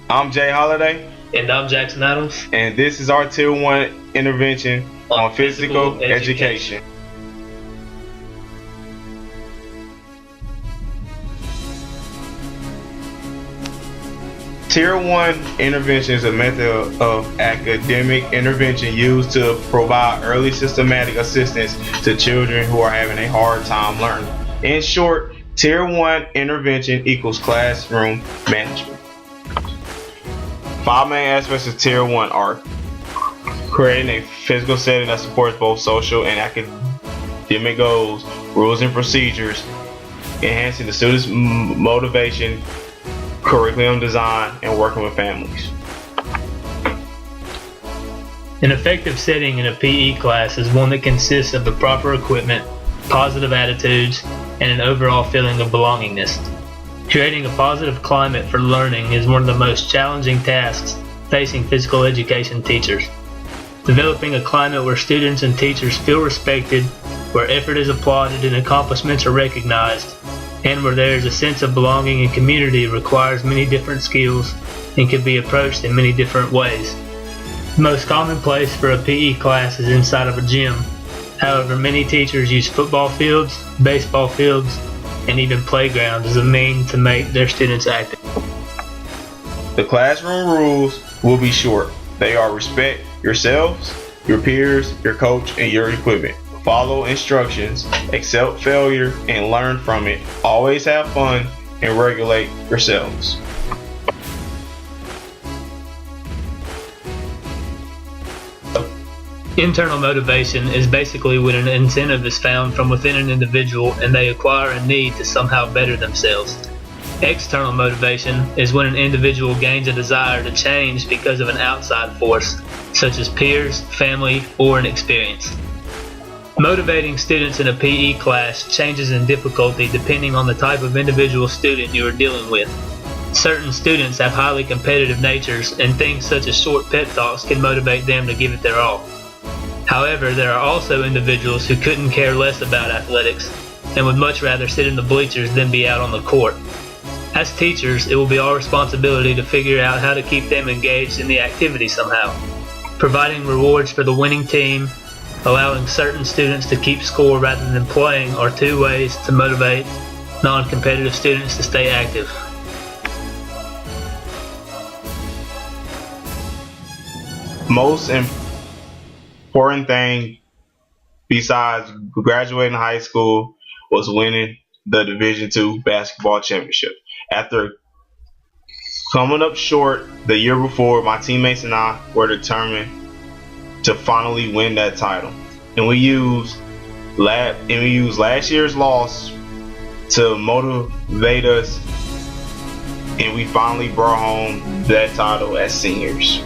I'm Jay Holiday, And I'm Jackson Adams. and this is our Tier 1 intervention on physical education. Tier 1 intervention is a method of academic intervention used to provide early systematic assistance to children who are having a hard time learning. In short, Tier 1 intervention equals classroom management. 5 main aspects of Tier 1 are creating a physical setting that supports both social and academic goals, rules and procedures, enhancing the students' motivation, curriculum design, and working with families. An effective setting in a PE class is one that consists of the proper equipment, positive attitudes, and an overall feeling of belongingness. Creating a positive climate for learning is one of the most challenging tasks facing physical education teachers. Developing a climate where students and teachers feel respected, where effort is applauded and accomplishments are recognized, and where there is a sense of belonging and community requires many different skills and can be approached in many different ways. The most common place for a PE class is inside of a gym. However, many teachers use football fields, baseball fields, and even playgrounds as a means to make their students active. The classroom rules will be short. They are respect yourselves, your peers, your coach, and your equipment. Follow instructions, accept failure, and learn from it. Always have fun and regulate yourselves. Internal motivation is basically when an incentive is found from within an individual and they acquire a need to somehow better themselves. External motivation is when an individual gains a desire to change because of an outside force, such as peers, family, or an experience. Motivating students in a PE class changes in difficulty depending on the type of individual student you are dealing with. Certain students have highly competitive natures, and things such as short pep talks can motivate them to give it their all. However, there are also individuals who couldn't care less about athletics and would much rather sit in the bleachers than be out on the court. As teachers, it will be our responsibility to figure out how to keep them engaged in the activity somehow. Providing rewards for the winning team, allowing certain students to keep score rather than playing are two ways to motivate non-competitive students to stay active. Most important thing besides graduating high school was winning the Division II basketball championship. After coming up short the year before, my teammates and I were determined to finally win that title, and we used last year's loss to motivate us, and we finally brought home that title as seniors.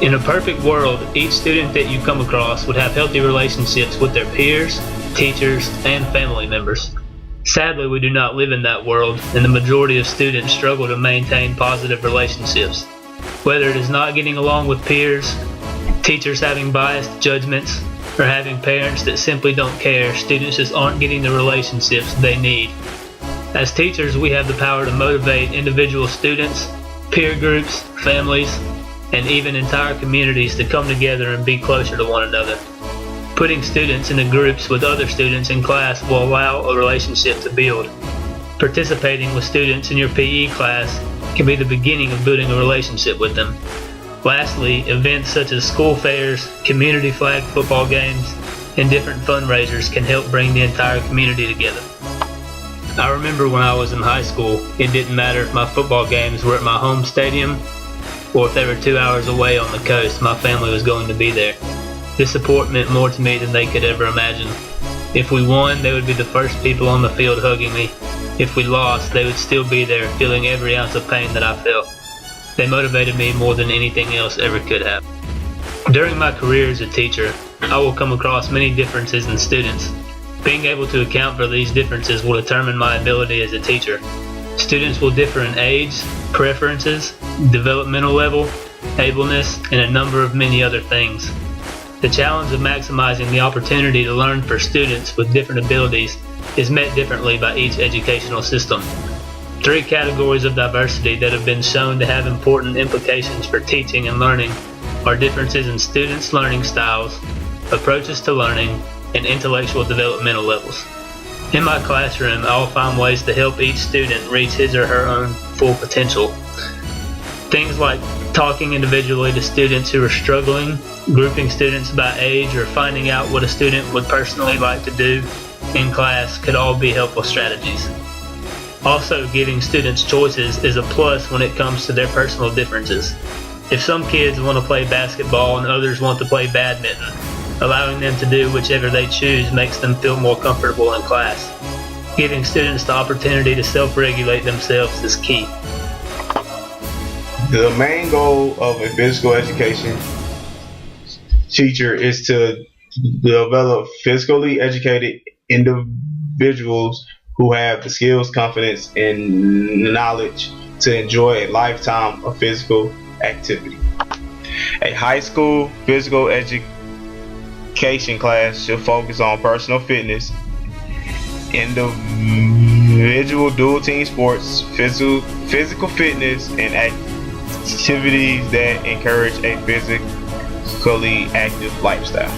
In a perfect world, each student that you come across would have healthy relationships with their peers, teachers, and family members. Sadly, we do not live in that world, and the majority of students struggle to maintain positive relationships. Whether it is not getting along with peers, teachers having biased judgments, or having parents that simply don't care, students just aren't getting the relationships they need. As teachers, we have the power to motivate individual students, peer groups, families, and even entire communities to come together and be closer to one another. Putting students into groups with other students in class will allow a relationship to build. Participating with students in your PE class can be the beginning of building a relationship with them. Lastly, events such as school fairs, community flag football games, and different fundraisers can help bring the entire community together. I remember when I was in high school, it didn't matter if my football games were at my home stadium or if they were 2 hours away on the coast, my family was going to be there. This support meant more to me than they could ever imagine. If we won, they would be the first people on the field hugging me. If we lost, they would still be there, feeling every ounce of pain that I felt. They motivated me more than anything else ever could have. During my career as a teacher, I will come across many differences in students. Being able to account for these differences will determine my ability as a teacher. Students will differ in age, preferences, developmental level, ableness, and a number of many other things. The challenge of maximizing the opportunity to learn for students with different abilities is met differently by each educational system. Three categories of diversity that have been shown to have important implications for teaching and learning are differences in students' learning styles, approaches to learning, and intellectual developmental levels. In my classroom, I will find ways to help each student reach his or her own full potential. Things like talking individually to students who are struggling, grouping students by age, or finding out what a student would personally like to do in class could all be helpful strategies. Also, giving students choices is a plus when it comes to their personal differences. If some kids want to play basketball and others want to play badminton, allowing them to do whichever they choose makes them feel more comfortable in class. Giving students the opportunity to self-regulate themselves is key. The main goal of a physical education teacher is to develop physically educated individuals who have the skills, confidence, and knowledge to enjoy a lifetime of physical activity. A high school physical education class should focus on personal fitness, individual dual team sports, physical fitness, and activities that encourage a physically active lifestyle.